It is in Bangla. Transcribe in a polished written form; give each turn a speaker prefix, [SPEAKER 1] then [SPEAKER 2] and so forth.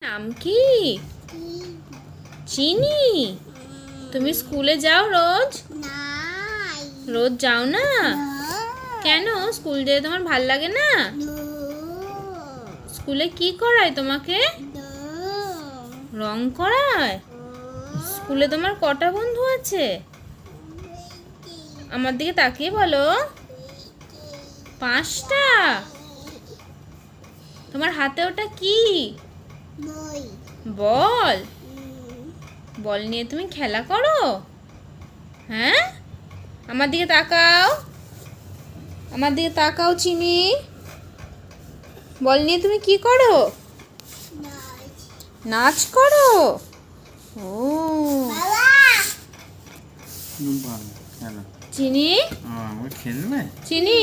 [SPEAKER 1] নাম কি? চিনি। তুমি স্কুলে যাও রোজ? রোজ যাও না? কেন স্কুল যেতে তোমার ভাল লাগে না? স্কুলে কি করায় তোমাকে? রং করায়। স্কুলে তোমার কটা বন্ধু আছে? আমার দিকে তাকিয়ে বলো। 5টা। তোমার হাতে ওটা কি? বল। বল নিয়ে তুমি খেলা করো? হ্যাঁ, আমার দিকে তাকাও। আমার দিকে তাকাও চিনি। বল নিয়ে তুমি কি করো? নাচ করো। ও চিনি,
[SPEAKER 2] খেলবে
[SPEAKER 1] চিনি